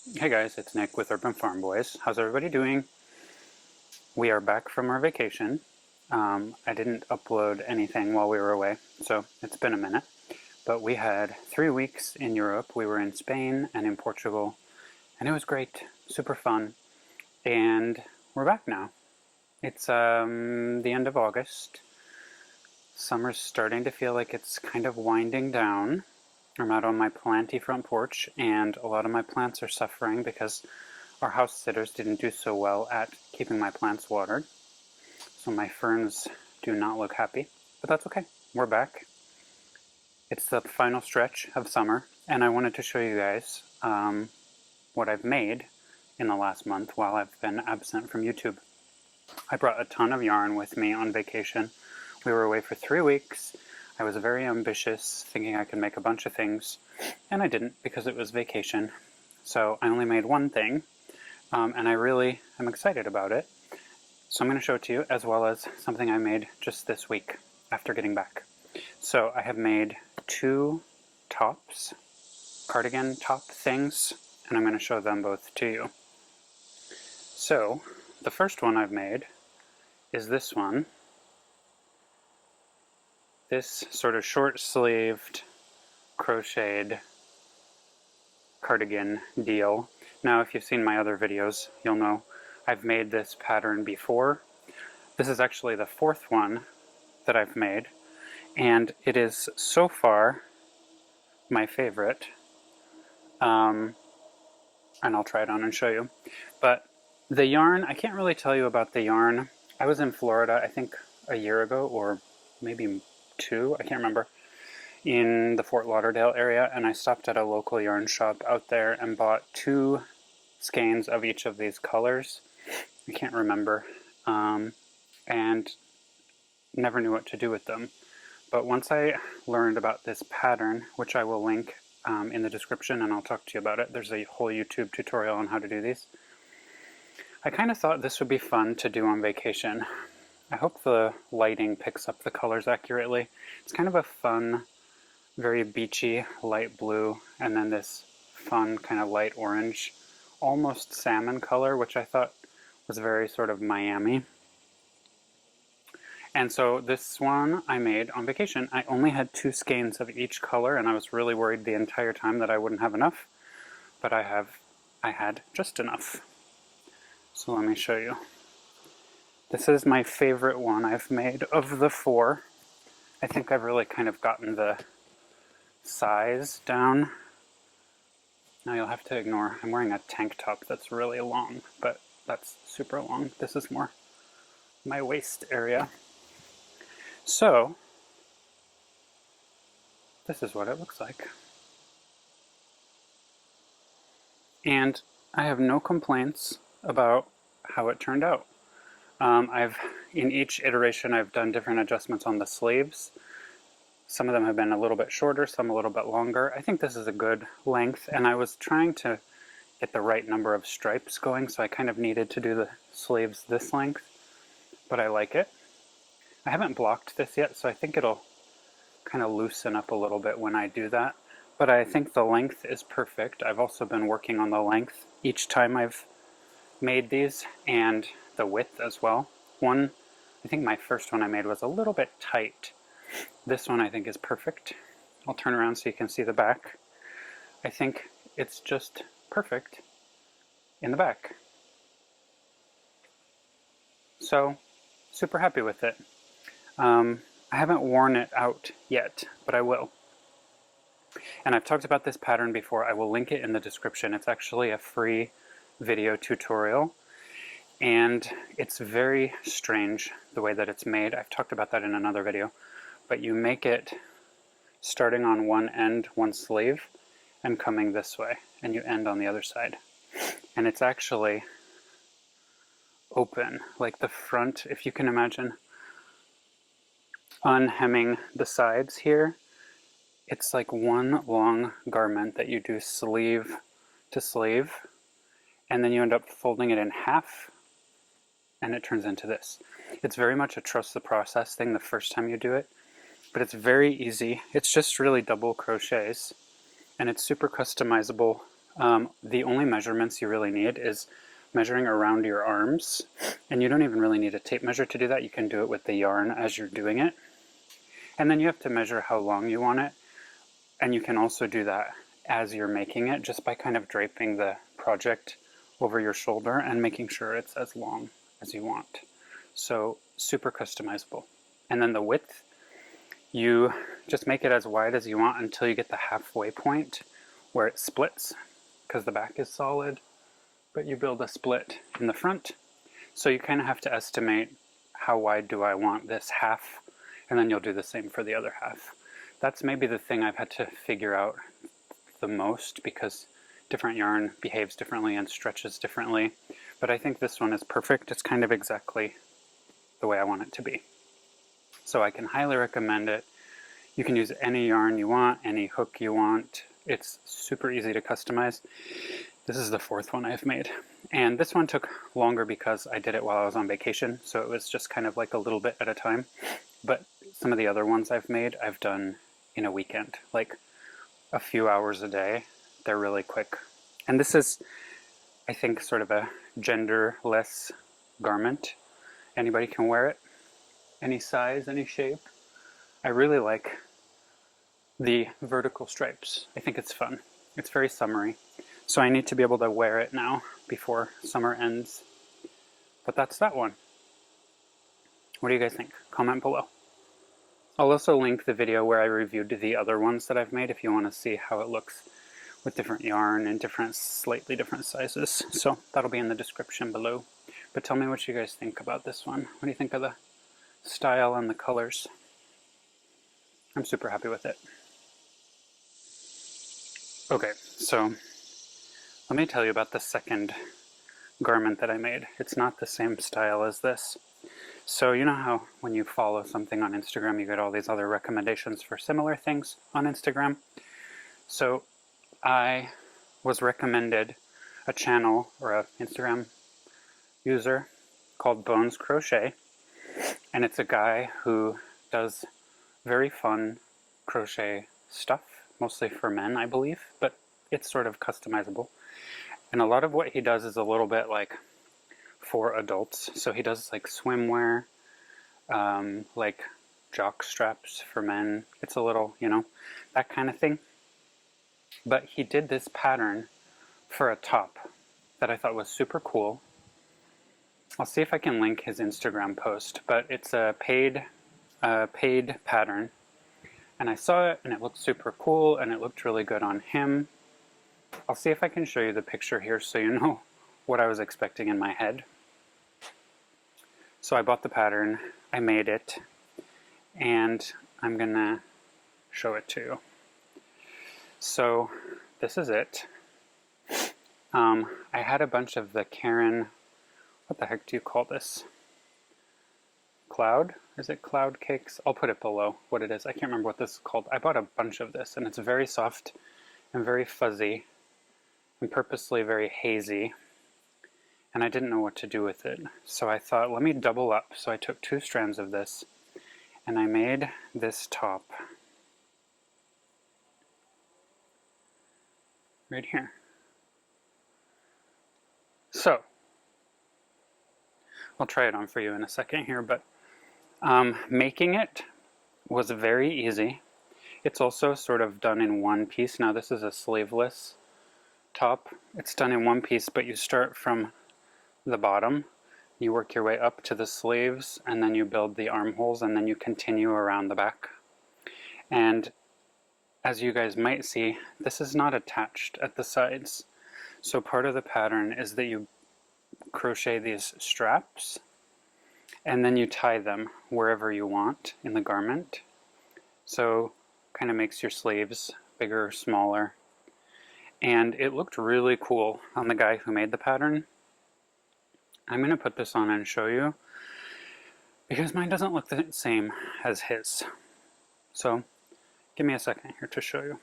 Hey guys, it's Nick with Urban Farm Boys. How's everybody doing? We are back from our vacation. I didn't upload anything while we were away, so it's been a minute. But we had 3 weeks in Europe. We were in Spain and in Portugal, and it was great, super fun. And we're back now. It's the end of August. Summer's starting to feel like it's kind of winding down. I'm out on my planty front porch, and a lot of my plants are suffering because our house sitters didn't do so well at keeping my plants watered. So my ferns do not look happy, but that's okay. We're back. It's the final stretch of summer, and I wanted to show you guys what I've made in the last month while I've been absent from YouTube. I brought a ton of yarn with me on vacation. We were away for 3 weeks. I was very ambitious, thinking I could make a bunch of things, and I didn't because it was vacation. So I only made one thing, and I really am excited about it. So I'm going to show it to you, as well as something I made just this week after getting back. So I have made 2 tops, cardigan top things, and I'm going to show them both to you. So the first one I've made is this one. This sort of short-sleeved, crocheted cardigan deal. Now, if you've seen my other videos, you'll know I've made this pattern before. This is actually the 4th one that I've made, and it is so far my favorite. And I'll try it on and show you. But the yarn, I can't really tell you about the yarn. I was in Florida, I think a year ago, or maybe 2, I can't remember, in the Fort Lauderdale area, and I stopped at a local yarn shop out there and bought 2 skeins of each of these colors. I can't remember, and never knew what to do with them. But once I learned about this pattern, which I will link in the description, and I'll talk to you about it. There's a whole YouTube tutorial on how to do these. I kind of thought this would be fun to do on vacation. I hope the lighting picks up the colors accurately. It's kind of a fun, very beachy light blue, and then this fun kind of light orange, almost salmon color, which I thought was very sort of Miami. And so this one I made on vacation. I only had 2 skeins of each color, and I was really worried the entire time that I wouldn't have enough, but I had just enough. So let me show you. This is my favorite one I've made of the 4. I think I've really kind of gotten the size down. Now you'll have to ignore, I'm wearing a tank top that's really long, but that's super long. This is more my waist area. So, this is what it looks like. And I have no complaints about how it turned out. In each iteration, I've done different adjustments on the sleeves. Some of them have been a little bit shorter, some a little bit longer. I think this is a good length, and I was trying to get the right number of stripes going, so I kind of needed to do the sleeves this length, but I like it. I haven't blocked this yet, so I think it'll kind of loosen up a little bit when I do that, but I think the length is perfect. I've also been working on the length each time I've made these, and the width as well. I think my first one I made was a little bit tight. This one I think is perfect. I'll turn around so you can see the back. I think it's just perfect in the back. So, super happy with it. I haven't worn it out yet, but I will. And I've talked about this pattern before. I will link it in the description. It's actually a free video tutorial. And it's very strange the way that it's made. I've talked about that in another video. But you make it starting on one end, one sleeve, and coming this way. And you end on the other side. And it's actually open. Like the front, if you can imagine unhemming the sides here, it's like one long garment that you do sleeve to sleeve. And then you end up folding it in half, and it turns into this. It's very much a trust the process thing the first time you do it, but it's very easy. It's just really double crochets, and it's super customizable The only measurements you really need is measuring around your arms, and you don't even really need a tape measure to do that. You can do it with the yarn as you're doing it. And then you have to measure how long you want it, and you can also do that as you're making it just by kind of draping the project over your shoulder and making sure it's as long as you want. So super customizable. And then the width, you just make it as wide as you want until you get the halfway point where it splits, because the back is solid, but you build a split in the front. So you kind of have to estimate how wide do I want this half, and then you'll do the same for the other half. That's maybe the thing I've had to figure out the most, because different yarn behaves differently and stretches differently. But I think this one is perfect. It's kind of exactly the way I want it to be. So I can highly recommend it. You can use any yarn you want, any hook you want. It's super easy to customize. This is the fourth one I've made. And this one took longer because I did it while I was on vacation, so it was just kind of like a little bit at a time. But some of the other ones I've made, I've done in a weekend, like a few hours a day. They're really quick. And this is, I think, sort of a genderless garment. Anybody can wear it, any size, any shape. I really like the vertical stripes. I think it's fun. It's very summery. So I need to be able to wear it now before summer ends. But that's that one. What do you guys think? Comment below. I'll also link the video where I reviewed the other ones that I've made if you want to see how it looks with different yarn and slightly different sizes. So that'll be in the description below. But tell me what you guys think about this one. What do you think of the style and the colors? I'm super happy with it. Okay, so let me tell you about the second garment that I made. It's not the same style as this. So you know how when you follow something on Instagram, you get all these other recommendations for similar things on Instagram? So I was recommended a channel or an Instagram user called BonesCrochets, and it's a guy who does very fun crochet stuff, mostly for men, I believe, but it's sort of customizable. And a lot of what he does is a little bit like for adults. So he does like swimwear, like jock straps for men. It's a little, you know, that kind of thing. But he did this pattern for a top that I thought was super cool. I'll see if I can link his Instagram post, but it's a paid pattern. And I saw it and it looked super cool and it looked really good on him. I'll see if I can show you the picture here so you know what I was expecting in my head. So I bought the pattern, I made it, and I'm gonna show it to you. So this is it. I had a bunch of the Karen, what the heck do you call this? Cloud? Is it cloud cakes? I'll put it below what it is. I can't remember what this is called. I bought a bunch of this and it's very soft and very fuzzy and purposely very hazy. And I didn't know what to do with it. So I thought, let me double up. So I took 2 strands of this and I made this top right here. So I'll try it on for you in a second here, but making it was very easy. It's also sort of done in one piece. Now this is a sleeveless top. It's done in one piece, but you start from the bottom, you work your way up to the sleeves, and then you build the armholes, and then you continue around the back. And as you guys might see, this is not attached at the sides. So part of the pattern is that you crochet these straps, and then you tie them wherever you want in the garment. So kind of makes your sleeves bigger or smaller. And it looked really cool on the guy who made the pattern. I'm going to put this on and show you because mine doesn't look the same as his. So give me a second here to show you.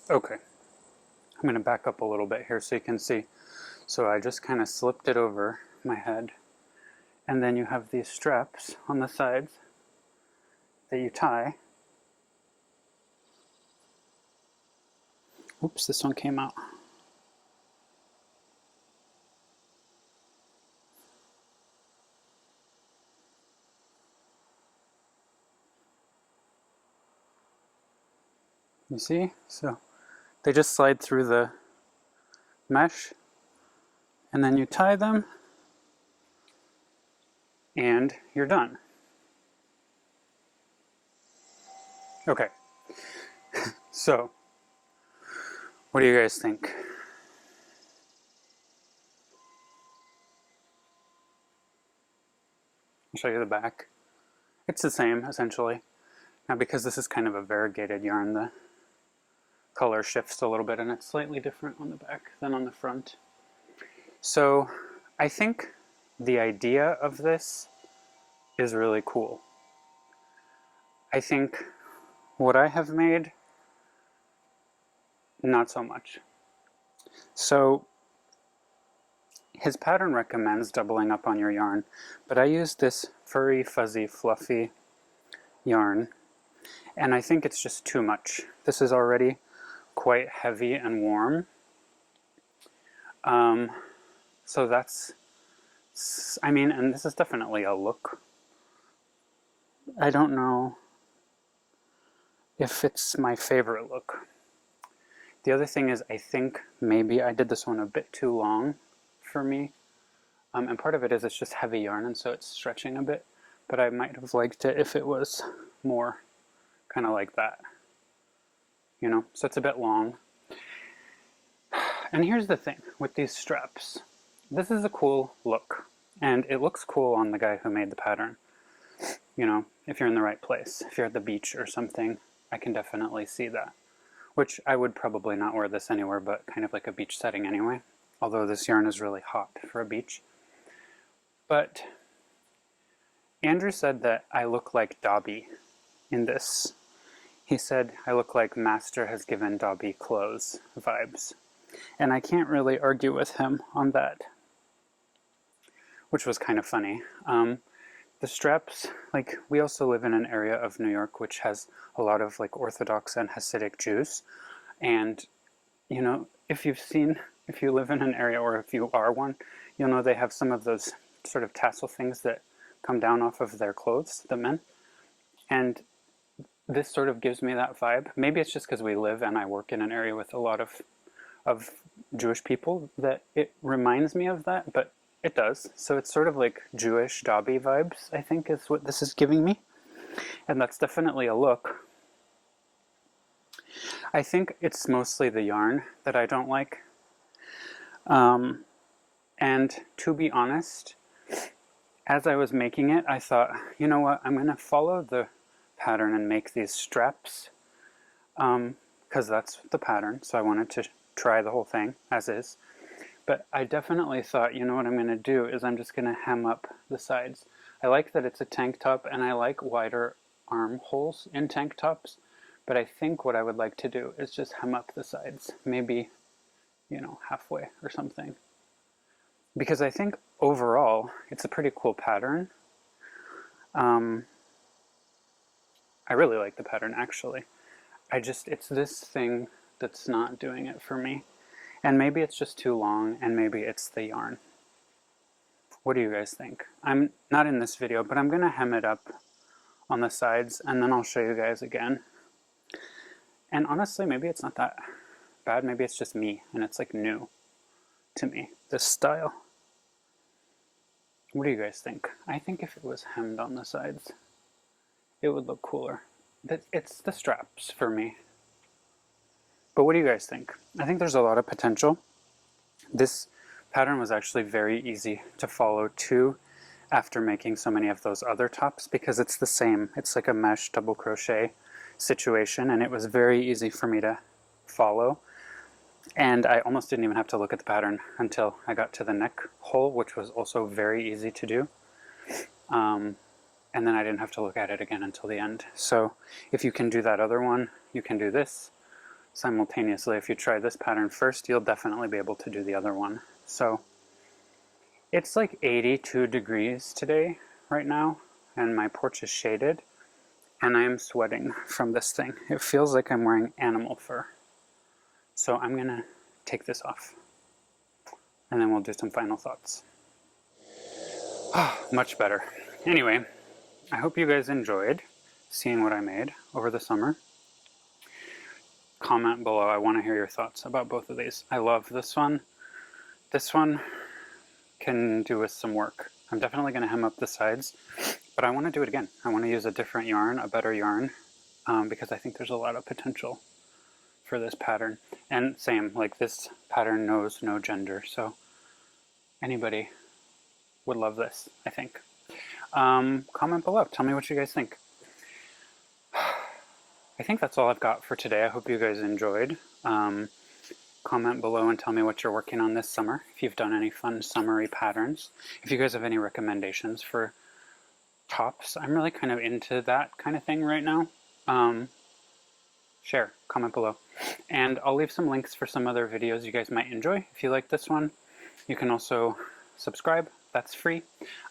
Okay, I'm going to back up a little bit here so you can see. So I just kind of slipped it over my head And then you have these straps on the sides that you tie. Oops, this one came out. You see? So they just slide through the mesh, and then you tie them, and you're done. Okay, so what do you guys think? I'll show you the back. It's the same, essentially. Now, because this is kind of a variegated yarn, the color shifts a little bit, and it's slightly different on the back than on the front. So I think the idea of this is really cool. I think what I have made, not so much. So his pattern recommends doubling up on your yarn, but I used this furry, fuzzy, fluffy yarn, and I think it's just too much. This is already quite heavy and warm. So that's, I mean, and this is definitely a look. I don't know if it's my favorite look. The other thing is, I think maybe I did this one a bit too long for me. And part of it is it's just heavy yarn, and so it's stretching a bit. But I might have liked it if it was more kind of like that. You know, so it's a bit long. And here's the thing with these straps. This is a cool look, and it looks cool on the guy who made the pattern. You know, if you're in the right place, if you're at the beach or something, I can definitely see that. Which I would probably not wear this anywhere but kind of like a beach setting anyway, although this yarn is really hot for a beach. But Andrew said that I look like Dobby in this. He said I look like Master has given Dobby clothes vibes. And I can't really argue with him on that, which was kind of funny. The straps, like, we also live in an area of New York which has a lot of like Orthodox and Hasidic Jews, and you know, if you live in an area, or if you are one, you'll know they have some of those sort of tassel things that come down off of their clothes, the men, and this sort of gives me that vibe. Maybe it's just because we live and I work in an area with a lot of Jewish people that it reminds me of that, but it does. So it's sort of like Jewish Dobby vibes, I think, is what this is giving me. And that's definitely a look. I think it's mostly the yarn that I don't like. And to be honest, as I was making it, I thought, you know what, I'm going to follow the pattern and make these straps, because that's the pattern. So I wanted to try the whole thing as is. But I definitely thought, you know what I'm going to do is I'm just going to hem up the sides. I like that it's a tank top, and I like wider armholes in tank tops, but I think what I would like to do is just hem up the sides, maybe, you know, halfway or something. Because I think overall it's a pretty cool pattern. I really like the pattern, actually. It's this thing that's not doing it for me. And maybe it's just too long, and maybe it's the yarn. What do you guys think? I'm not in this video, but I'm going to hem it up on the sides, and then I'll show you guys again. And honestly, maybe it's not that bad. Maybe it's just me, and it's like new to me, this style. What do you guys think? I think if it was hemmed on the sides, it would look cooler. It's the straps for me. But what do you guys think? I think there's a lot of potential. This pattern was actually very easy to follow too after making so many of those other tops, because it's the same. It's like a mesh double crochet situation, and it was very easy for me to follow. And I almost didn't even have to look at the pattern until I got to the neck hole, which was also very easy to do. And then I didn't have to look at it again until the end. So if you can do that other one, you can do this simultaneously. If you try this pattern first, you'll definitely be able to do the other one. So It's like 82 degrees today, right now, and my porch is shaded, and I am sweating from this thing. It feels like I'm wearing animal fur. So I'm gonna take this off, and then we'll do some final thoughts. Much better. Anyway, I hope you guys enjoyed seeing what I made over the summer. Comment below. I want to hear your thoughts about both of these. I love this one. This one can do with some work. I'm definitely going to hem up the sides, but I want to do it again. I want to use a different yarn, a better yarn, because I think there's a lot of potential for this pattern. And same, like this pattern knows no gender, so anybody would love this, I think. Comment below. Tell me what you guys think. I think that's all I've got for today. I hope you guys enjoyed. Comment below and tell me what you're working on this summer, if you've done any fun summery patterns. If you guys have any recommendations for tops, I'm really kind of into that kind of thing right now. Share, comment below. And I'll leave some links for some other videos you guys might enjoy. If you like this one, you can also subscribe. That's free.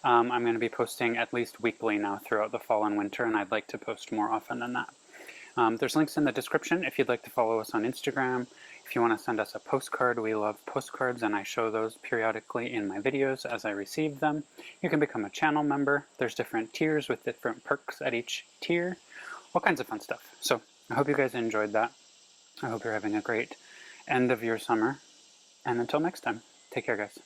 I'm going to be posting at least weekly now throughout the fall and winter, and I'd like to post more often than that. There's links in the description if you'd like to follow us on Instagram. If you want to send us a postcard, we love postcards, and I show those periodically in my videos as I receive them. You can become a channel member. There's different tiers with different perks at each tier. All kinds of fun stuff. So I hope you guys enjoyed that. I hope you're having a great end of your summer. And until next time, take care, guys.